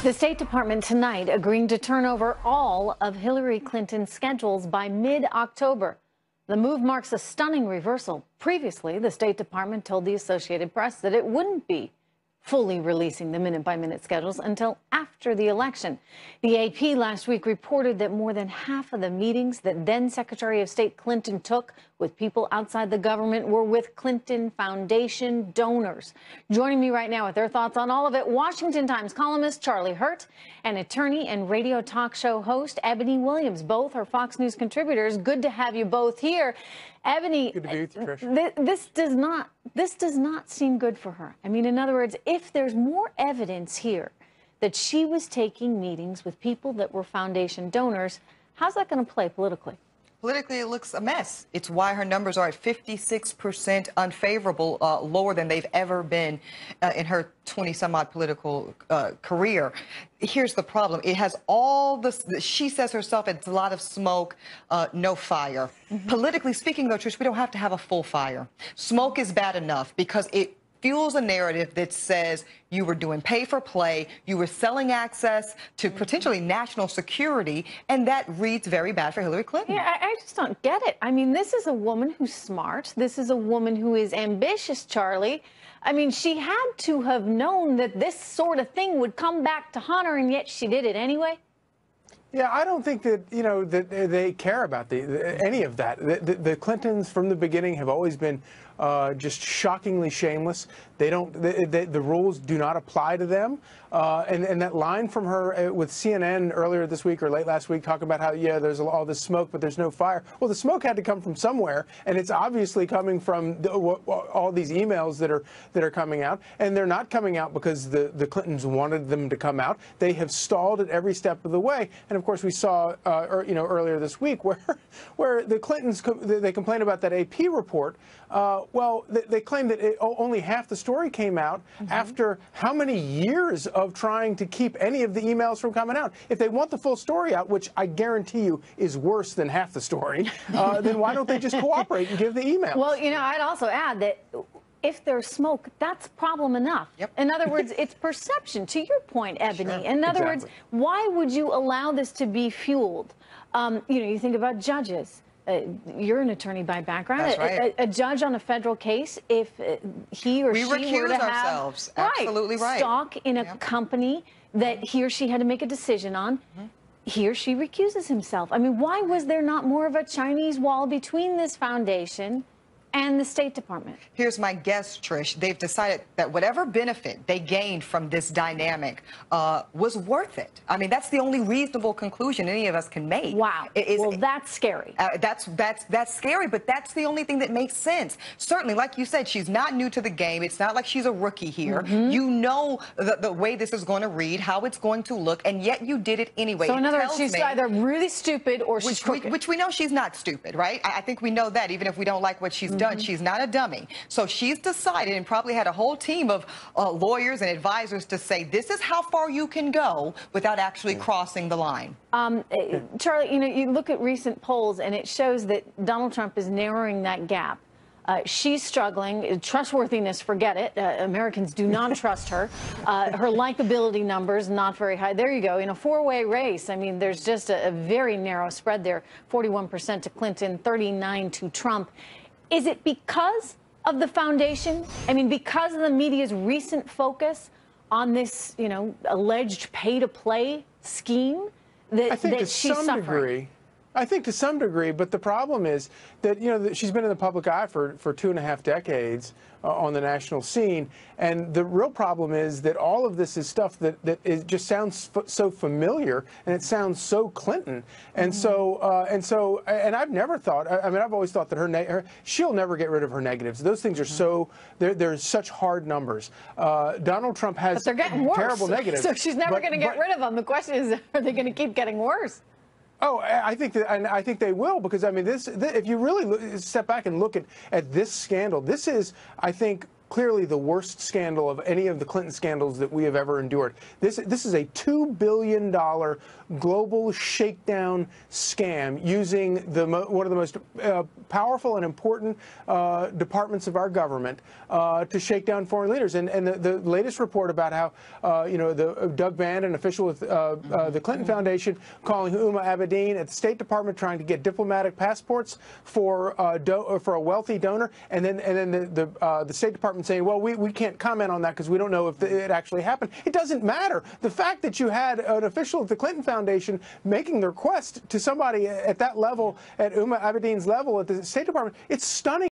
The State Department tonight agreeing to turn over all of Hillary Clinton's schedules by mid-October. The move marks a stunning reversal. Previously, the State Department told the Associated Press that it wouldn't be fully releasing the minute-by-minute schedules until after the election. The AP last week reported that more than half of the meetings that then Secretary of State Clinton took with people outside the government were with Clinton Foundation donors. Joining me right now with their thoughts on all of it, Washington Times columnist Charlie Hurt and attorney and radio talk show host Ebony Williams. Both are Fox News contributors. Good to have you both here. Ebony, good to be with you, Trish. This does not seem good for her. I mean, in other words, if there's more evidence here that she was taking meetings with people that were foundation donors, how's that going to play politically? Politically, it looks a mess. It's why her numbers are at 56% unfavorable, lower than they've ever been in her 20-some-odd political career. Here's the problem. It has all this, she says herself, it's a lot of smoke, no fire. Politically speaking, though, Trish, we don't have to have a full fire. Smoke is bad enough because it fuels a narrative that says you were doing pay for play, you were selling access to potentially national security, and that reads very bad for Hillary Clinton. Yeah, I just don't get it. I mean, this is a woman who's smart. This is a woman who is ambitious, Charlie. I mean, she had to have known that this sort of thing would come back to haunt her, and yet she did it anyway. Yeah, I don't think that, you know, that they care about any of that. The Clintons from the beginning have always been just shockingly shameless. They don't, the rules do not apply to them. And that line from her with CNN earlier this week or late last week talking about how, yeah, there's all this smoke, but there's no fire. Well, the smoke had to come from somewhere, and it's obviously coming from all these emails that are coming out. And they're not coming out because the Clintons wanted them to come out. They have stalled at every step of the way. And of course, we saw, earlier this week where the Clintons they complained about that AP report. Well, they claim that only half the story came out after how many years of trying to keep any of the emails from coming out. If they want the full story out, which I guarantee you is worse than half the story, then why don't they just cooperate and give the emails? Well, you know, I'd also add that if there's smoke, that's problem enough. Yep. In other words, it's perception. To your point, Ebony. Sure. In other words, why would you allow this to be fueled? You think about judges. You're an attorney by background. That's right. A judge on a federal case, if he or she were to have absolutely right. stock in a company that he or she had to make a decision on, he or she recuses himself. I mean, why was there not more of a Chinese wall between this foundation and the State Department? Here's my guess, Trish. They've decided that whatever benefit they gained from this dynamic was worth it. I mean, that's the only reasonable conclusion any of us can make. Wow. Well, that's scary. That's scary, but that's the only thing that makes sense. Certainly, like you said, she's not new to the game. It's not like she's a rookie here. You know the way this is going to read, how it's going to look, and yet you did it anyway. So in other words, she's either really stupid or she's crooked. Which we know she's not stupid, right? I think we know that, even if we don't like what she's done. She's not a dummy. So she's decided and probably had a whole team of lawyers and advisors to say, this is how far you can go without actually crossing the line. Charlie, you know, you look at recent polls and it shows that Donald Trump is narrowing that gap. She's struggling. Trustworthiness, forget it. Americans do not trust her. Her likability numbers, not very high. There you go. In a four-way race, I mean, there's just a very narrow spread there. 41% to Clinton, 39% to Trump. Is it because of the foundation? I mean, because of the media's recent focus on this, you know, alleged pay-to-play scheme that she's suffering? I think to some degree, but the problem is that, you know, she's been in the public eye for 2.5 decades on the national scene, and the real problem is that all of this is stuff that just sounds so familiar, and it sounds so Clinton, and and I've never thought, I mean, I've always thought that she'll never get rid of her negatives. Those things are so, they're such hard numbers. Donald Trump has terrible negatives. So she's never going to get rid of them. The question is, are they going to keep getting worse? Oh, I think that, and I think they will, because I mean, this if you really step back and look at this scandal, this is, I think, clearly the worst scandal of any of the Clinton scandals that we have ever endured. This is a $2 billion global shakedown scam using one of the most powerful and important departments of our government to shake down foreign leaders. And the latest report about how Doug Band, an official with the Clinton Foundation, calling Huma Abedin at the State Department trying to get diplomatic passports for a wealthy donor, and then the State Department saying, well, we can't comment on that because we don't know if it actually happened. It doesn't matter. The fact that you had an official at the Clinton Foundation making the request to somebody at that level, at Huma Abedin's level at the State Department, it's stunning.